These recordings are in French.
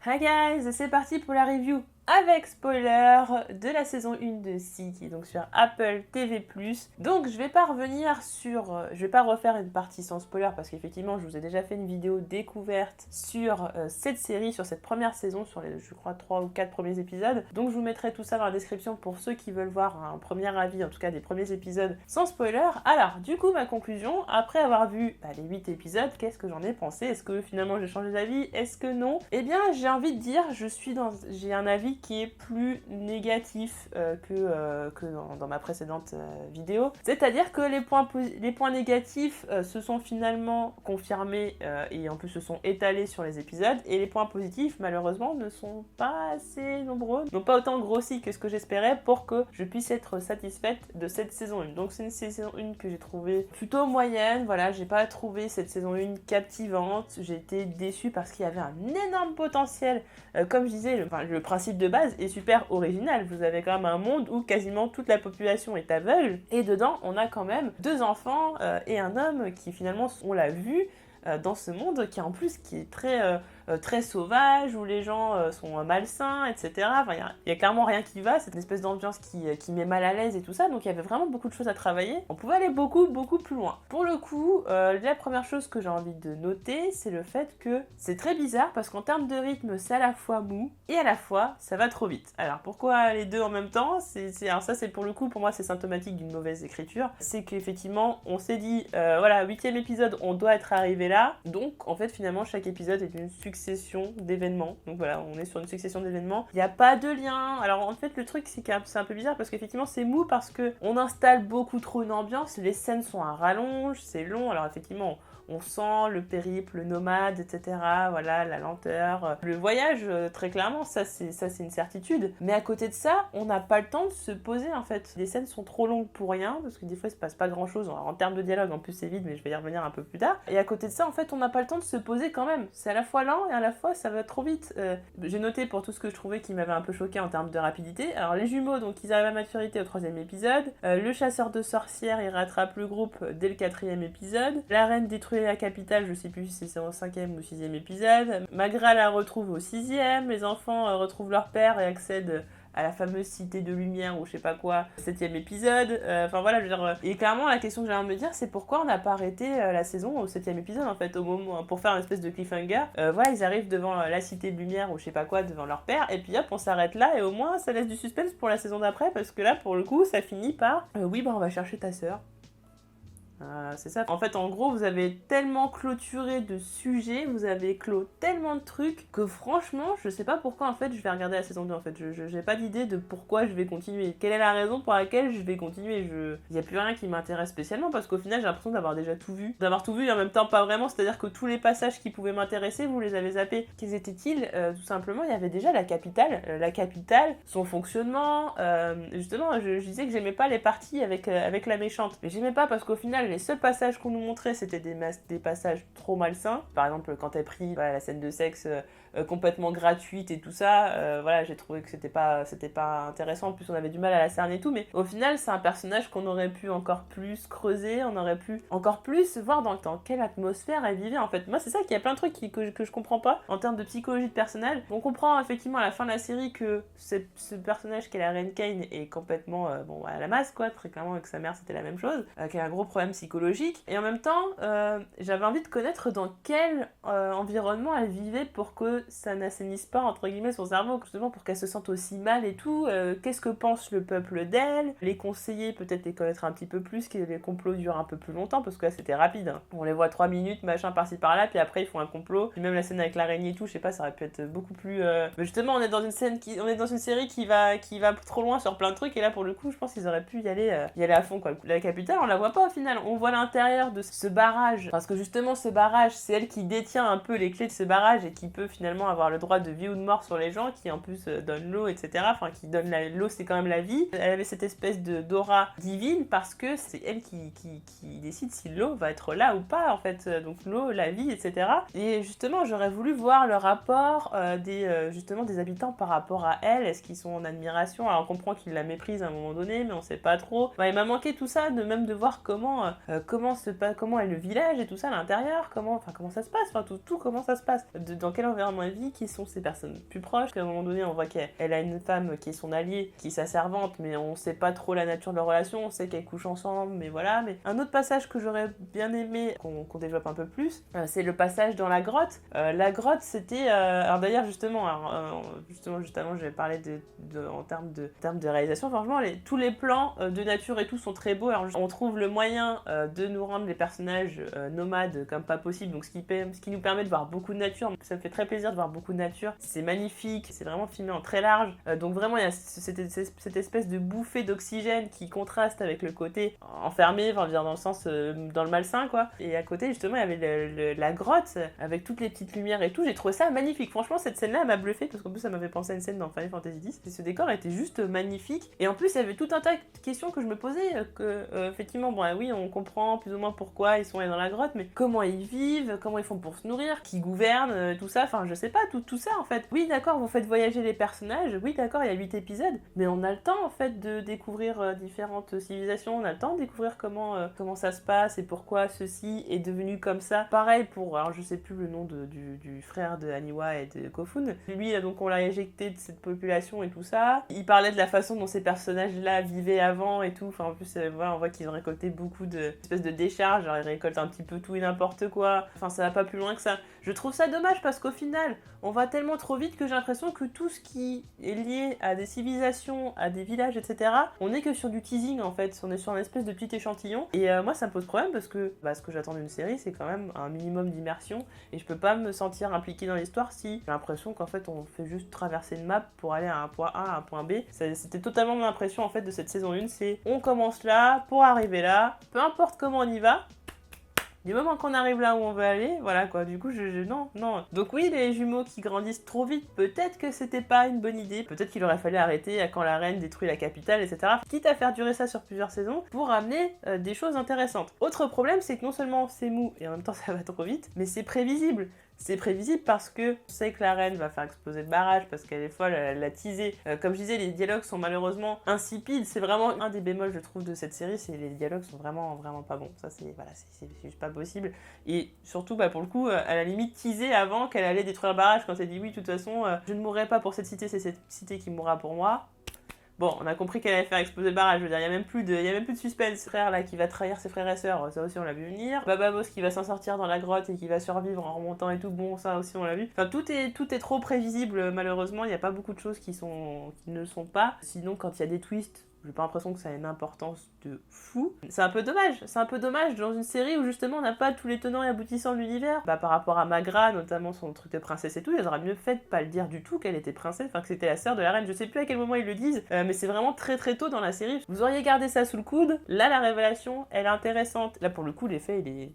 Hi guys, c'est parti pour la review avec spoiler de la saison 1 de Si, qui est donc sur Apple TV+. Donc je vais pas revenir sur... je vais pas refaire une partie sans spoiler parce qu'effectivement je vous ai déjà fait une vidéo découverte sur cette série, sur cette première saison, sur les, je crois, 3 ou 4 premiers épisodes. Donc je vous mettrai tout ça dans la description pour ceux qui veulent voir un premier avis, en tout cas des premiers épisodes sans spoiler. Alors du coup ma conclusion, après avoir vu les 8 épisodes, qu'est-ce que j'en ai pensé? Est-ce que finalement j'ai changé d'avis? Est-ce que non? Eh bien j'ai envie de dire, j'ai un avis qui est plus négatif que dans ma précédente vidéo. C'est-à-dire que les points négatifs se sont finalement confirmés et en plus se sont étalés sur les épisodes, et les points positifs malheureusement ne sont pas assez nombreux, n'ont pas autant grossi que ce que j'espérais pour que je puisse être satisfaite de cette saison 1. Donc c'est une saison 1 que j'ai trouvée plutôt moyenne, voilà, j'ai pas trouvé cette saison 1 captivante, j'ai été déçue parce qu'il y avait un énorme potentiel. Comme je disais, le principe de base est super original. Vous avez quand même un monde où quasiment toute la population est aveugle, et dedans on a quand même deux enfants et un homme qui finalement, on l'a vu, dans ce monde qui en plus qui est très sauvage, où les gens sont malsains, etc. Enfin, il y a clairement rien qui va, c'est une espèce d'ambiance qui met mal à l'aise et tout ça, donc il y avait vraiment beaucoup de choses à travailler. On pouvait aller beaucoup plus loin. Pour le coup, la première chose que j'ai envie de noter, c'est le fait que c'est très bizarre, parce qu'en termes de rythme, c'est à la fois mou, et à la fois, ça va trop vite. Alors pourquoi les deux en même temps? Alors ça, c'est pour le coup, pour moi, c'est symptomatique d'une mauvaise écriture. C'est qu'effectivement, on s'est dit, voilà, 8e épisode, on doit être arrivé là, donc en fait, finalement, chaque épisode est une succession d'événements. Donc voilà, on est sur une succession d'événements. Il n'y a pas de lien. Alors en fait, le truc, c'est un peu bizarre parce qu'effectivement, c'est mou parce qu'on installe beaucoup trop une ambiance. Les scènes sont à rallonge, c'est long. Alors effectivement, on sent le périple nomade, etc. Voilà, la lenteur. Le voyage, très clairement, ça c'est une certitude. Mais à côté de ça, on n'a pas le temps de se poser en fait. Les scènes sont trop longues pour rien, parce que des fois il se passe pas grand chose. En termes de dialogue, en plus c'est vide, mais je vais y revenir un peu plus tard. Et à côté de ça, en fait, on n'a pas le temps de se poser quand même. C'est à la fois lent et à la fois ça va trop vite. J'ai noté pour tout ce que je trouvais qui m'avait un peu choqué en termes de rapidité. Alors les jumeaux, donc ils arrivent à maturité au 3e épisode. Le chasseur de sorcières, il rattrape le groupe dès le 4e épisode. La reine détruit la capitale, je sais plus si c'est au 5e ou 6e épisode. Magra la retrouve au 6e. Les enfants retrouvent leur père et accèdent à la fameuse cité de lumière ou je sais pas quoi, 7e épisode. Enfin voilà, je veux dire. Et clairement, la question que j'ai envie de me dire, c'est pourquoi on n'a pas arrêté la saison au 7e épisode, en fait, au moment, pour faire une espèce de cliffhanger. Voilà, ils arrivent devant la cité de lumière ou je sais pas quoi, devant leur père, et puis hop, on s'arrête là, et au moins ça laisse du suspense pour la saison d'après, parce que là, pour le coup, ça finit par oui, bah on va chercher ta sœur. C'est ça. En fait, en gros, vous avez tellement clôturé de sujets, vous avez clos tellement de trucs que franchement, je sais pas pourquoi en fait je vais regarder la saison 2 en fait. Je j'ai pas d'idée de pourquoi je vais continuer. Quelle est la raison pour laquelle je vais continuer? Il y a plus rien qui m'intéresse spécialement parce qu'au final, j'ai l'impression d'avoir déjà tout vu. D'avoir tout vu et en même temps pas vraiment, c'est-à-dire que tous les passages qui pouvaient m'intéresser, vous les avez zappés. Quels étaient-ils? Tout simplement, il y avait déjà la capitale, son fonctionnement. Justement, je disais que j'aimais pas les parties avec la méchante. Mais j'aimais pas parce qu'au final, les seuls passages qu'on nous montrait, c'était des passages trop malsains. Par exemple, quand elle pris la scène de sexe complètement gratuite et tout ça, voilà, j'ai trouvé que c'était pas intéressant. En plus, on avait du mal à la cerner et tout. Mais au final, c'est un personnage qu'on aurait pu encore plus creuser. On aurait pu encore plus voir dans quelle atmosphère elle vivait. En fait, moi, c'est ça qu'il y a plein de trucs que je comprends pas en termes de psychologie de personnage. On comprend effectivement à la fin de la série que ce personnage qui est la reine Kane est complètement à la masse, quoi. Très clairement, avec sa mère, c'était la même chose. Qui a un gros problème psychologique. Et en même temps, j'avais envie de connaître dans quel environnement elle vivait pour que ça n'assainisse pas, entre guillemets, son cerveau, justement pour qu'elle se sente aussi mal et tout. Qu'est-ce que pense le peuple d'elle? Les conseillers, peut-être les connaître un petit peu plus, que les complots durent un peu plus longtemps, parce que là, c'était rapide. Hein. On les voit 3 minutes, machin, par-ci, par-là, puis après, ils font un complot. Puis même la scène avec l'araignée et tout, je sais pas, ça aurait pu être beaucoup plus... Mais justement, on est dans une série qui va trop loin sur plein de trucs, et là, pour le coup, je pense qu'ils auraient pu y aller à fond, quoi. La capitale, on la voit pas au final. On voit l'intérieur de ce barrage, parce que justement ce barrage, c'est elle qui détient un peu les clés de ce barrage et qui peut finalement avoir le droit de vie ou de mort sur les gens, qui en plus donne l'eau, etc. Enfin, qui donne l'eau, c'est quand même la vie. Elle avait cette espèce d'aura divine parce que c'est elle qui décide si l'eau va être là ou pas, en fait. Donc l'eau, la vie, etc. Et justement, j'aurais voulu voir le rapport justement des habitants par rapport à elle. Est-ce qu'ils sont en admiration? Alors on comprend qu'ils la méprisent à un moment donné, mais on sait pas trop. Enfin, il m'a manqué tout ça, de voir comment est le village et tout ça à l'intérieur, comment ça se passe, enfin tout comment ça se passe, dans quel environnement la vie, qui sont ses personnes plus proches. À un moment donné, on voit qu'elle a une femme qui est son alliée, qui est sa servante, mais on sait pas trop la nature de leur relation, on sait qu'elles couchent ensemble, mais voilà. Mais un autre passage que j'aurais bien aimé qu'on développe un peu plus, c'est le passage dans la grotte. La grotte, c'était... alors d'ailleurs, justement, juste avant, je vais parler en termes de réalisation. Franchement, tous les plans de nature et tout sont très beaux. Alors, on trouve le moyen de nous rendre les personnages nomades comme pas possible, donc ce qui nous permet de voir beaucoup de nature. Ça me fait très plaisir de voir beaucoup de nature. C'est magnifique, c'est vraiment filmé en très large. Donc vraiment, il y a cette espèce de bouffée d'oxygène qui contraste avec le côté enfermé, enfin, dans le sens, dans le malsain, quoi. Et à côté, justement, il y avait la grotte avec toutes les petites lumières et tout. J'ai trouvé ça magnifique. Franchement, cette scène-là, elle m'a bluffé parce qu'en plus, ça m'avait pensé à une scène dans Final Fantasy X. Et ce décor était juste magnifique. Et en plus, il y avait tout un tas de questions que je me posais. Effectivement, bon, oui, on comprend plus ou moins pourquoi ils sont allés dans la grotte, mais comment ils vivent, comment ils font pour se nourrir, qui gouverne, tout ça. Enfin, je sais pas, tout ça en fait. Oui, d'accord, vous faites voyager les personnages. Oui, d'accord, il y a 8 épisodes, mais on a le temps en fait de découvrir différentes civilisations. On a le temps de découvrir comment ça se passe et pourquoi ceci est devenu comme ça. Pareil pour, alors je sais plus le nom du frère de Aniwa et de Kofun. Lui, donc on l'a éjecté de cette population et tout ça. Il parlait de la façon dont ces personnages-là vivaient avant et tout. Enfin, en plus, voilà, on voit qu'ils ont récolté beaucoup d'espèces de décharges. Alors, ils récoltent un petit peu tout et n'importe quoi. Enfin, ça va pas plus loin que ça. Je trouve ça dommage parce qu'au final, on va tellement trop vite que j'ai l'impression que tout ce qui est lié à des civilisations, à des villages, etc., on est que sur du teasing en fait. On est sur une espèce de petit échantillon. Et moi, ça me pose problème parce que ce que j'attends d'une série, c'est quand même un minimum d'immersion. Et je peux pas me sentir impliquée dans l'histoire si j'ai l'impression qu'en fait, on fait juste traverser une map pour aller à un point A à un point B. C'était totalement mon impression en fait de cette saison 1. C'est on commence là pour arriver là. Peu importe comment on y va. Du moment qu'on arrive là où on veut aller, voilà quoi, du coup non. Donc oui, les jumeaux qui grandissent trop vite, peut-être que c'était pas une bonne idée, peut-être qu'il aurait fallu arrêter quand la reine détruit la capitale, etc. Quitte à faire durer ça sur plusieurs saisons, pour amener des choses intéressantes. Autre problème, c'est que non seulement c'est mou, et en même temps ça va trop vite, mais c'est prévisible. C'est prévisible parce que on sait que la reine va faire exploser le barrage parce qu'elle est folle, elle l'a teasé. Comme je disais, les dialogues sont malheureusement insipides. C'est vraiment un des bémols, je trouve, de cette série, c'est les dialogues sont vraiment pas bons. Ça, c'est juste pas possible. Et surtout, pour le coup, à la limite, teasé avant qu'elle allait détruire le barrage quand elle dit oui, de toute façon, je ne mourrai pas pour cette cité, c'est cette cité qui mourra pour moi. Bon, on a compris qu'elle allait faire exploser le barrage, je veux dire, il y a même plus de suspense. Frère là qui va trahir ses frères et sœurs, ça aussi on l'a vu venir. Bababos qui va s'en sortir dans la grotte et qui va survivre en remontant et tout, bon, ça aussi on l'a vu. Enfin, tout est trop prévisible, malheureusement, il n'y a pas beaucoup de choses qui ne le sont pas. Sinon, quand il y a des twists, j'ai pas l'impression que ça a une importance de fou. C'est un peu dommage dans une série où justement on n'a pas tous les tenants et aboutissants de l'univers. Par rapport à Magra, notamment son truc de princesse et tout, ils auraient mieux fait de pas le dire du tout qu'elle était princesse, enfin que c'était la sœur de la reine. Je sais plus à quel moment ils le disent, mais c'est vraiment très très tôt dans la série. Vous auriez gardé ça sous le coude. Là, la révélation, elle est intéressante. Là, pour le coup, l'effet, il est...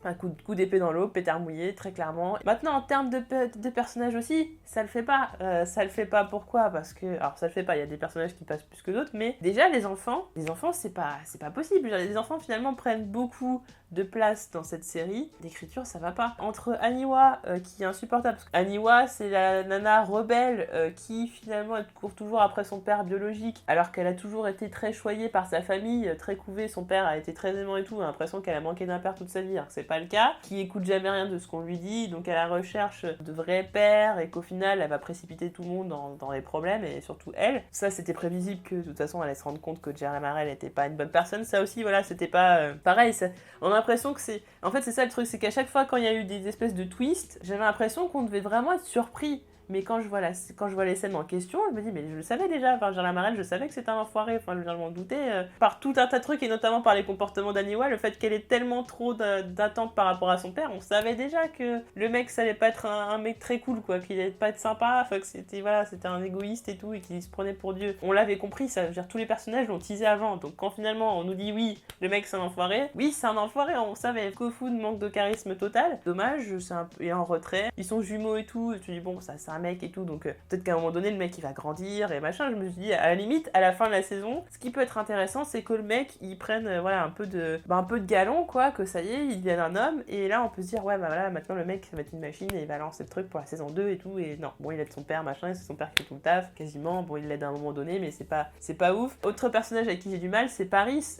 Un coup d'épée dans l'eau, pétard mouillé, très clairement. Maintenant, en termes de personnages aussi, ça le fait pas. Ça le fait pas, pourquoi ? Parce que... Alors, ça le fait pas, il y a des personnages qui passent plus que d'autres, mais déjà, les enfants, c'est pas possible. Les enfants, finalement, prennent beaucoup de place dans cette série. L'écriture, ça va pas. Entre Aniwa, qui est insupportable, parce qu'Aniwa, c'est la nana rebelle qui, finalement, elle court toujours après son père biologique, alors qu'elle a toujours été très choyée par sa famille, très couvée. Son père a été très aimant et tout, on a l'impression qu'elle a manqué d'un père toute sa vie, alors que c'est pas le cas, qui écoute jamais rien de ce qu'on lui dit, donc à la recherche de vrais pères, et qu'au final elle va précipiter tout le monde dans les problèmes, et surtout elle. Ça, c'était prévisible que de toute façon elle allait se rendre compte que Jerry Marel était pas une bonne personne. Ça aussi, voilà, c'était pas pareil. On a l'impression que c'est... En fait, c'est ça le truc, c'est qu'à chaque fois quand il y a eu des espèces de twists, j'avais l'impression qu'on devait vraiment être surpris. Mais quand je vois les scènes en question, je me dis, mais je le savais déjà, enfin, Jerry Marel, je savais que c'était un enfoiré, enfin, je m'en doutais, par tout un tas de trucs, et notamment par les comportements d'Aniwa, le fait qu'elle ait tellement trop d'attentes par rapport à son père, on savait déjà que le mec, ça allait pas être un mec très cool, quoi, qu'il allait pas être sympa, enfin, que c'était un égoïste et tout, et qu'il se prenait pour Dieu. On l'avait compris, ça veut dire, tous les personnages l'ont teasé avant, donc quand finalement on nous dit, oui, le mec, c'est un enfoiré, oui, c'est un enfoiré, on savait. Kofun manque de charisme total, dommage, il est en retrait, ils sont jumeaux et tout, et tu dis, bon, ça sert à un mec et tout, donc peut-être qu'à un moment donné le mec il va grandir et machin. Je me suis dit à la limite à la fin de la saison, ce qui peut être intéressant c'est que le mec il prenne voilà un peu de galon quoi, que ça y est, il devienne un homme et là on peut se dire ouais bah voilà maintenant le mec ça va être une machine et il va lancer le truc pour la saison 2 et tout et non, bon il aide son père machin, c'est son père qui fait tout le taf quasiment, bon il l'aide à un moment donné mais c'est pas ouf. Autre personnage avec qui j'ai du mal c'est Paris.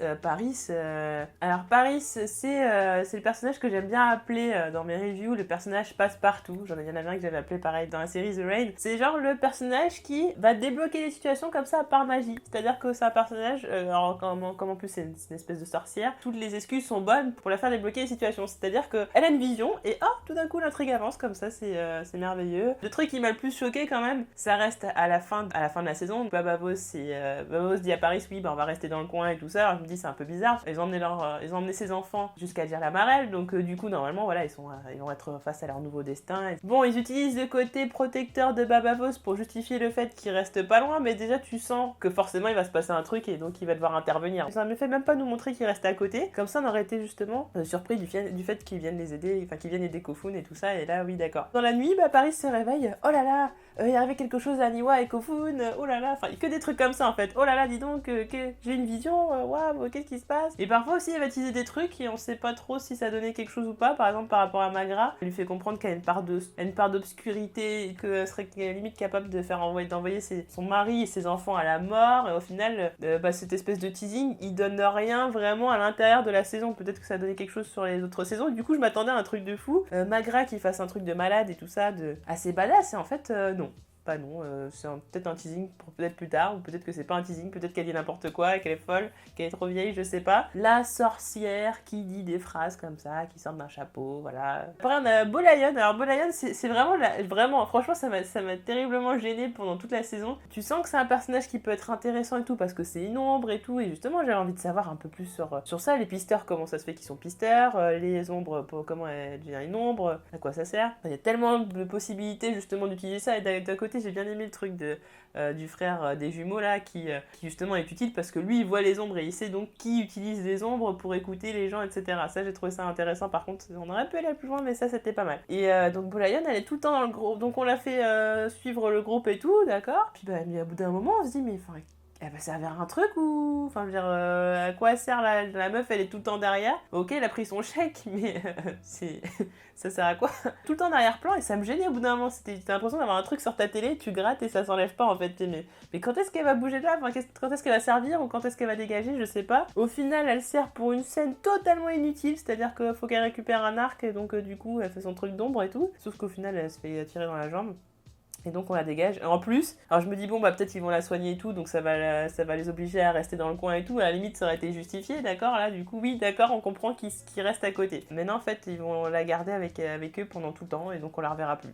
Alors Paris c'est le personnage que j'aime bien appeler dans mes reviews le personnage passe-partout. J'en ai bien un que j'avais appelé pareil dans la série The Rain. C'est genre le personnage qui va débloquer les situations comme ça par magie. C'est-à-dire que c'est un personnage, alors comme en plus c'est une espèce de sorcière, toutes les excuses sont bonnes pour la faire débloquer les situations. C'est-à-dire qu'elle a une vision et tout d'un coup l'intrigue avance comme ça, c'est merveilleux. Le truc qui m'a le plus choqué quand même, ça reste à la fin de la saison. Babavos dit à Paris oui bah on va rester dans le coin et tout ça. Alors je me dis c'est un peu bizarre. Ils ont emmené ses enfants jusqu'à dire la Marelle, donc du coup normalement voilà ils vont être face à leur nouveau destin. Bon ils utilisent le côté protecteur de Babavos pour justifier le fait qu'il reste pas loin, mais déjà tu sens que forcément il va se passer un truc et donc il va devoir intervenir. Ça ne me fait même pas nous montrer qu'il reste à côté, comme ça on aurait été justement surpris du fait qu'ils viennent les aider, enfin qu'ils viennent aider Kofun et tout ça, et là oui d'accord. Dans la nuit Paris se réveille, oh là là, il est arrivé quelque chose à Niwa et Kofun, oh là là, enfin que des trucs comme ça en fait, oh là là dis donc j'ai une vision, waouh qu'est-ce qui se passe. Et parfois aussi elle va utiliser des trucs et on sait pas trop si ça donnait quelque chose ou pas, par exemple par rapport à Magra, elle lui fait comprendre qu'elle a une part d'obscurité et qu'elle serait limite capable de d'envoyer son mari et ses enfants à la mort, et au final cette espèce de teasing il donne rien vraiment à l'intérieur de la saison. Peut-être que ça donnait quelque chose sur les autres saisons, du coup je m'attendais à un truc de fou, Magra qui fasse un truc de malade et tout ça, de assez badass, et en fait non. Pas non, c'est peut-être un teasing pour peut-être plus tard, ou peut-être que c'est pas un teasing, peut-être qu'elle dit n'importe quoi, qu'elle est folle, qu'elle est trop vieille, je sais pas. La sorcière qui dit des phrases comme ça, qui sort d'un chapeau, voilà. Après on a Bolayon, alors Bolayon c'est vraiment, franchement ça m'a terriblement gênée pendant toute la saison. Tu sens que c'est un personnage qui peut être intéressant et tout, parce que c'est une ombre et tout, et justement j'avais envie de savoir un peu plus sur ça, les pisteurs, comment ça se fait qu'ils sont pisteurs, les ombres, comment elle devient une ombre, à quoi ça sert. Il y a tellement de possibilités justement d'utiliser ça, et d'un côté j'ai bien aimé le truc du frère des jumeaux là qui justement est utile parce que lui il voit les ombres et il sait donc qui utilise les ombres pour écouter les gens, etc. Ça j'ai trouvé ça intéressant. Par contre on aurait pu aller plus loin mais ça c'était pas mal. Et donc Bolayon elle est tout le temps dans le groupe, donc on l'a fait suivre le groupe et tout, d'accord. Puis mais à bout d'un moment on se dit mais enfin elle va servir à un truc ou... Enfin, je veux dire, à quoi sert la meuf, elle est tout le temps derrière. Ok, elle a pris son chèque, mais ça sert à quoi? Tout le temps en arrière-plan, et ça me gênait au bout d'un moment. T'as l'impression d'avoir un truc sur ta télé, tu grattes et ça s'enlève pas en fait. Mais quand est-ce qu'elle va bouger de là? Enfin, quand est-ce qu'elle va servir ou quand est-ce qu'elle va dégager? Je sais pas. Au final, elle sert pour une scène totalement inutile, c'est-à-dire qu'il faut qu'elle récupère un arc, et donc du coup, elle fait son truc d'ombre et tout. Sauf qu'au final, elle se fait tirer dans la jambe. Et donc on la dégage. En plus, alors je me dis bon bah peut-être ils vont la soigner et tout, donc ça va les obliger à rester dans le coin et tout. À la limite ça aurait été justifié, d'accord. Là du coup oui d'accord, on comprend qu'ils restent à côté. Maintenant en fait ils vont la garder avec eux pendant tout le temps et donc on la reverra plus.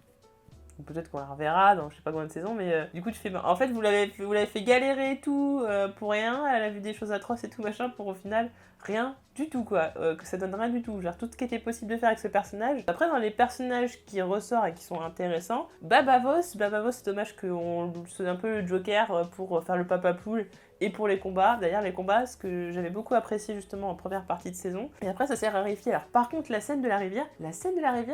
Ou peut-être qu'on la reverra dans je sais pas combien de saisons, mais du coup tu fais en fait vous l'avez fait galérer et tout pour rien. Elle a vu des choses atroces et tout machin pour au final rien du tout quoi, que ça donne rien du tout, genre tout ce qui était possible de faire avec ce personnage. Après dans les personnages qui ressortent et qui sont intéressants, Babavos c'est dommage qu'on c'est un peu le Joker pour faire le papa poule et pour les combats. D'ailleurs les combats, ce que j'avais beaucoup apprécié justement en première partie de saison, et après ça s'est raréfié. Alors par contre la scène de la rivière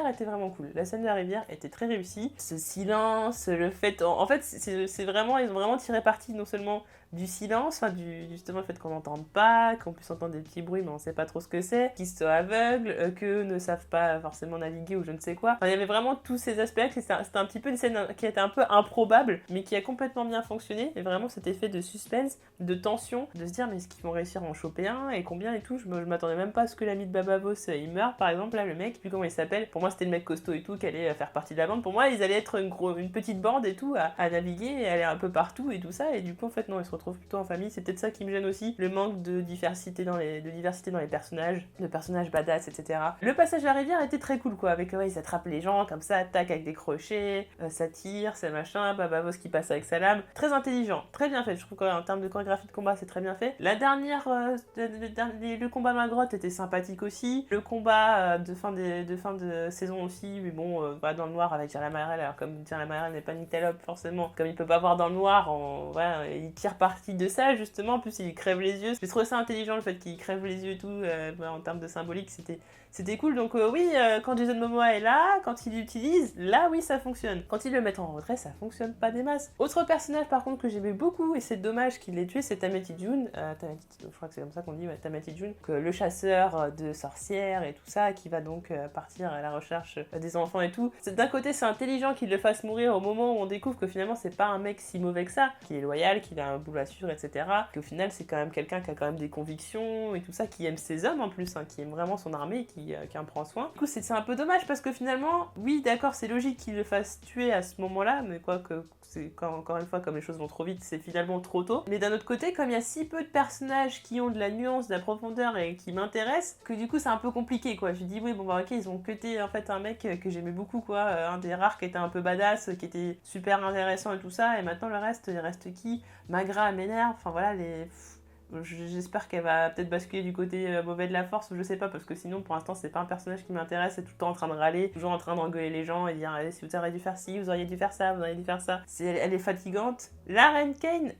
était vraiment cool, la scène de la rivière était très réussie, ce silence, le fait, en fait c'est vraiment, ils ont vraiment tiré parti non seulement du silence, enfin justement le fait qu'on n'entende pas, qu'on puisse entendre des petits bruits mais on sait pas trop ce que c'est, qu'ils soient aveugles, qu'eux ne savent pas forcément naviguer ou je ne sais quoi. Enfin, il y avait vraiment tous ces aspects, c'était un petit peu une scène qui était un peu improbable mais qui a complètement bien fonctionné, et vraiment cet effet de suspense, de tension, de se dire mais est-ce qu'ils vont réussir à en choper un et combien et tout. Je m'attendais même pas à ce que l'ami de Babavos il meurt par exemple, là le mec, puis comment il s'appelle, pour moi c'était le mec costaud et tout qui allait faire partie de la bande. Pour moi ils allaient être une petite bande et tout à naviguer et aller un peu partout et tout ça, et du coup en fait non, ils se retrouvent plutôt en famille. C'est peut-être ça qui me gêne aussi, le manque de diversité dans les personnages, de personnages badass, etc. Le passage à la rivière était très cool quoi, avec ils attrapent les gens comme ça, tac avec des crochets, ça tire, ça machin, Babavos qui passe avec sa lame, très intelligent, très bien fait. Je trouve qu'en termes de chorégraphie de combat c'est très bien fait. La dernière, le combat dans la grotte était sympathique aussi, le combat de fin de saison aussi, mais bon, dans le noir avec Jerry Mairel, alors comme Jerry Mairel n'est pas Nyctalope forcément, comme il peut pas voir dans le noir, il tire partie de ça, justement. En plus, il crève les yeux. J'ai trouvé ça intelligent, le fait qu'il crève les yeux et tout, en termes de symbolique, c'était cool. Donc oui, quand Jason Momoa est là, quand il l'utilise, là oui ça fonctionne. Quand ils le mettent en retrait, ça fonctionne pas des masses. Autre personnage par contre que j'aimais beaucoup, et c'est dommage qu'il l'ait tué, c'est Tamati June. Je crois que c'est comme ça qu'on dit, ouais, Tamati June. Le chasseur de sorcières et tout ça, qui va donc partir à la recherche des enfants et tout. D'un côté c'est intelligent qu'il le fasse mourir au moment où on découvre que finalement c'est pas un mec si mauvais que ça, qu'il est loyal, qu'il a un boulot à suivre, etc. Qu'au final c'est quand même quelqu'un qui a quand même des convictions et tout ça, qui aime ses hommes en plus, hein, qui aime vraiment son armée, qui en prend soin. Du coup, c'est un peu dommage parce que finalement, oui, d'accord, c'est logique qu'il le fasse tuer à ce moment-là, mais quoique, encore une fois, comme les choses vont trop vite, c'est finalement trop tôt. Mais d'un autre côté, comme il y a si peu de personnages qui ont de la nuance, de la profondeur et qui m'intéressent, que du coup, c'est un peu compliqué, quoi. Je dis, oui, bon, bah, ok, ils ont cuté en fait un mec que j'aimais beaucoup, quoi. Un des rares qui était un peu badass, qui était super intéressant et tout ça, et maintenant, le reste, il reste qui? Magra m'énerve, enfin voilà, j'espère qu'elle va peut-être basculer du côté mauvais de la force, ou je sais pas, parce que sinon pour l'instant c'est pas un personnage qui m'intéresse, c'est tout le temps en train de râler, toujours en train d'engueuler les gens et dire allez, si vous auriez dû faire ci, vous auriez dû faire ça, vous auriez dû faire ça. Elle est fatigante. La Reine Kane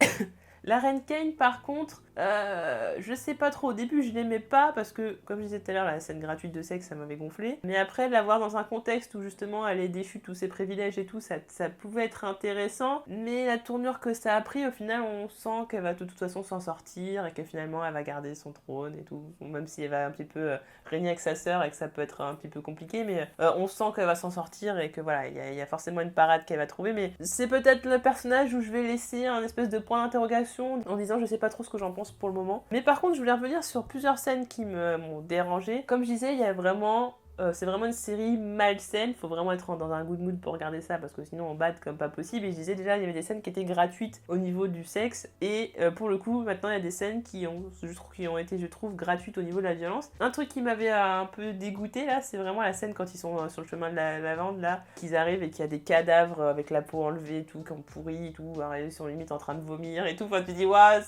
La Reine Kane, par contre, je sais pas trop. Au début, je l'aimais pas parce que, comme je disais tout à l'heure, la scène gratuite de sexe, ça m'avait gonflé. Mais après, la voir dans un contexte où justement elle est déchue de tous ses privilèges et tout, ça pouvait être intéressant. Mais la tournure que ça a pris, au final, on sent qu'elle va de toute façon s'en sortir et que finalement elle va garder son trône et tout. Même si elle va un petit peu régner avec sa sœur et que ça peut être un petit peu compliqué, mais on sent qu'elle va s'en sortir et que voilà, il y a forcément une parade qu'elle va trouver. Mais c'est peut-être le personnage où je vais laisser un espèce de point d'interrogation en disant je sais pas trop ce que j'en pense pour le moment. Mais par contre, je voulais revenir sur plusieurs scènes qui m'ont dérangé. Comme je disais, il y a vraiment c'est vraiment une série malsaine, faut vraiment être dans un good mood pour regarder ça parce que sinon on bad comme pas possible. Et je disais déjà, il y avait des scènes qui étaient gratuites au niveau du sexe et pour le coup maintenant il y a des scènes qui ont été, je trouve, gratuites au niveau de la violence. Un truc qui m'avait un peu dégoûté là, c'est vraiment la scène quand ils sont sur le chemin de la lavande là, qu'ils arrivent et qu'il y a des cadavres avec la peau enlevée et tout, qui ont pourri et tout, ils sont limite en train de vomir et tout. Enfin tu dis waouh,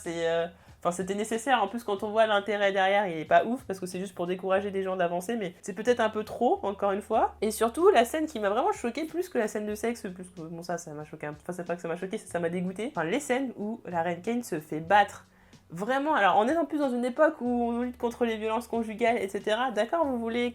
Enfin, c'était nécessaire. En plus, quand on voit l'intérêt derrière, il est pas ouf parce que c'est juste pour décourager des gens d'avancer, mais c'est peut-être un peu trop, encore une fois. Et surtout, la scène qui m'a vraiment choquée plus que la scène de sexe, plus que bon, ça m'a choqué. Enfin, c'est pas que ça m'a choqué, ça m'a dégoûté. Enfin, les scènes où la Reine Kane se fait battre. Vraiment, alors on est en plus dans une époque où on lutte contre les violences conjugales, etc. D'accord, vous voulez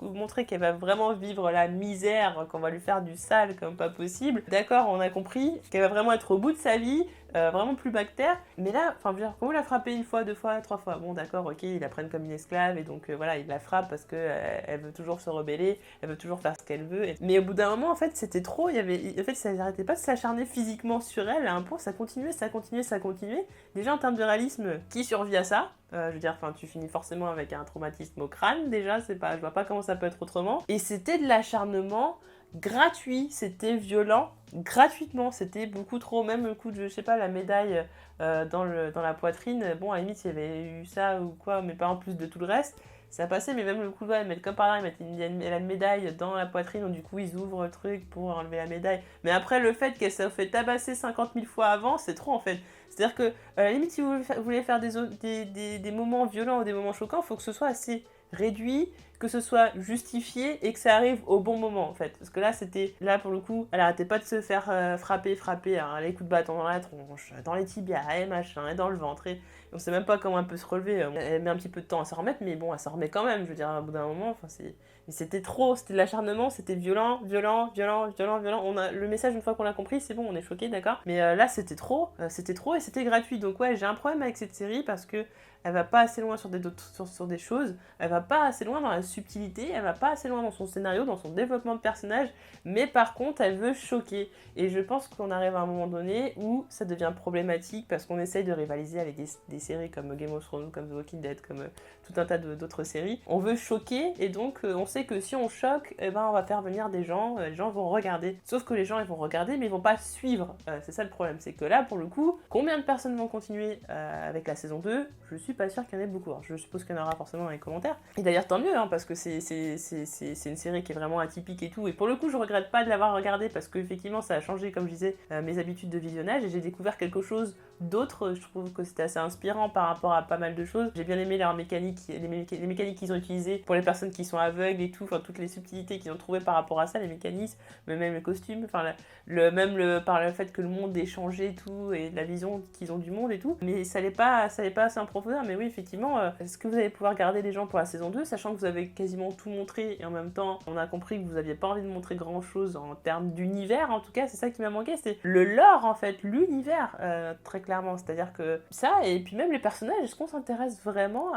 montrer qu'elle va vraiment vivre la misère, qu'on va lui faire du sale comme pas possible. D'accord, on a compris qu'elle va vraiment être au bout de sa vie, vraiment plus bactère. Mais là, enfin, je veux dire, quand vous la frappez une fois, deux fois, trois fois, bon d'accord, ok, ils la prennent comme une esclave et donc voilà, ils la frappent parce que elle veut toujours se rebeller, elle veut toujours faire ce qu'elle veut. Mais au bout d'un moment, en fait, c'était trop. En fait, ça n'arrêtait pas de s'acharner physiquement sur elle. À un point, ça continuait. Déjà en termes de réalisme, qui survit à ça? Je veux dire, enfin, tu finis forcément avec un traumatisme au crâne. Déjà, je vois pas comment ça peut être autrement. Et c'était de l'acharnement gratuit, c'était violent gratuitement, c'était beaucoup trop. Même le coup de, je sais pas, la médaille dans la poitrine, bon, à la limite, il y avait eu ça ou quoi, mais pas en plus de tout le reste, ça passait. Mais même le coup de doigt, comme par là, ils mettent la médaille dans la poitrine, donc du coup, ils ouvrent le truc pour enlever la médaille. Mais après, le fait qu'elle s'est fait tabasser 50 000 fois avant, c'est trop en fait. C'est-à-dire que, à la limite, si vous voulez faire des moments violents ou des moments choquants, il faut que ce soit assez réduit, que ce soit justifié et que ça arrive au bon moment en fait. Parce que là pour le coup, elle arrêtait pas de se faire frapper, alors, les coups de bâton dans la tronche, dans les tibias, et machin, et dans le ventre, et on sait même pas comment elle peut se relever. Elle met un petit peu de temps à s'en remettre, mais bon, elle s'en remet quand même, je veux dire, au bout d'un moment, enfin mais c'était trop, c'était de l'acharnement, c'était violent. Le message, une fois qu'on l'a compris, c'est bon, on est choqué, d'accord. Mais là, c'était trop et c'était gratuit. Donc ouais, j'ai un problème avec cette série parce que elle va pas assez loin sur des choses, elle va pas assez loin dans la subtilité, elle va pas assez loin dans son scénario, dans son développement de personnage, mais par contre elle veut choquer. Et je pense qu'on arrive à un moment donné où ça devient problématique parce qu'on essaye de rivaliser avec des séries comme Game of Thrones, comme The Walking Dead, comme tout un tas d'autres séries. On veut choquer et donc on sait que si on choque, on va faire venir des gens, les gens vont regarder. Sauf que les gens ils vont regarder mais ils vont pas suivre. C'est ça le problème, c'est que là pour le coup, combien de personnes vont continuer avec la saison 2 ? Je suis pas sûre qu'il y en ait beaucoup. Alors, je suppose qu'il y en aura forcément dans les commentaires. Et d'ailleurs, tant mieux, hein, parce que c'est une série qui est vraiment atypique et tout. Et pour le coup, je regrette pas de l'avoir regardée parce qu'effectivement, ça a changé, comme je disais, mes habitudes de visionnage et j'ai découvert quelque chose d'autre. Je trouve que c'était assez inspirant par rapport à pas mal de choses. J'ai bien aimé leurs mécaniques, les mécaniques qu'ils ont utilisées pour les personnes qui sont aveugles et tout, enfin toutes les subtilités qu'ils ont trouvées par rapport à ça, les mécanismes, mais même les costumes, enfin par le fait que le monde ait changé et tout, et la vision qu'ils ont du monde et tout. Mais ça allait pas assez en profondeur. Mais oui, effectivement, est-ce que vous allez pouvoir garder les gens pour la saison 2, sachant que vous avez quasiment tout montré et en même temps, on a compris que vous aviez pas envie de montrer grand chose en termes d'univers, en tout cas, c'est ça qui m'a manqué, c'est le lore en fait, l'univers, très clairement. C'est-à-dire que ça, et puis même les personnages, est-ce qu'on s'intéresse vraiment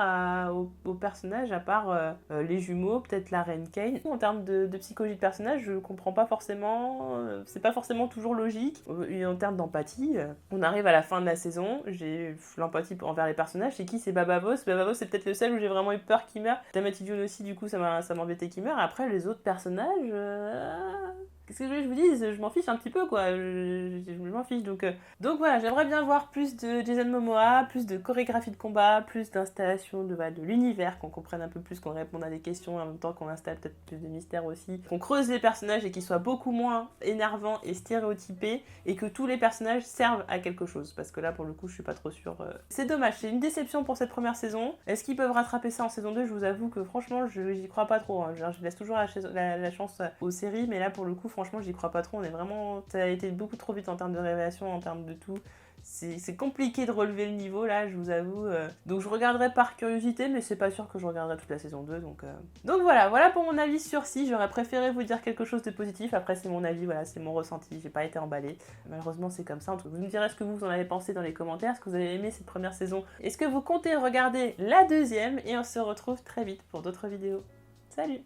aux personnages à part les jumeaux, peut-être la reine Kane? En termes de psychologie de personnage, je comprends pas forcément, c'est pas forcément toujours logique. Et en termes d'empathie, on arrive à la fin de la saison, j'ai l'empathie envers les personnages. C'est qui? C'est Babavos. Babavos, c'est peut-être le seul où j'ai vraiment eu peur qu'il meure. Tamati June aussi, du coup, ça m'embêtait qu'il meure. Après, les autres personnages... Qu'est-ce que je vous dise? Je m'en fiche un petit peu, quoi. Je m'en fiche. Donc voilà, j'aimerais bien voir plus de Jason Momoa, plus de chorégraphie de combat, plus d'installation de l'univers, qu'on comprenne un peu plus, qu'on réponde à des questions, en même temps qu'on installe peut-être plus de mystères aussi. Qu'on creuse les personnages et qu'ils soient beaucoup moins énervants et stéréotypés, et que tous les personnages servent à quelque chose. Parce que là, pour le coup, je suis pas trop sûre. C'est dommage, c'est une déception pour cette première saison. Est-ce qu'ils peuvent rattraper ça en saison 2? Je vous avoue que franchement, j'y crois pas trop. Hein. Je laisse toujours la chance aux séries, mais là, pour le coup, franchement, j'y crois pas trop. Ça a été beaucoup trop vite en termes de révélation, en termes de tout. C'est compliqué de relever le niveau là, je vous avoue. Donc je regarderai par curiosité, mais c'est pas sûr que je regarderai toute la saison 2. Donc voilà pour mon avis sur Si. J'aurais préféré vous dire quelque chose de positif. Après, c'est mon avis, voilà, c'est mon ressenti. J'ai pas été emballée. Malheureusement, c'est comme ça. Vous me direz ce que vous en avez pensé dans les commentaires. Est-ce que vous avez aimé cette première saison? Est-ce que vous comptez regarder la deuxième? Et on se retrouve très vite pour d'autres vidéos. Salut!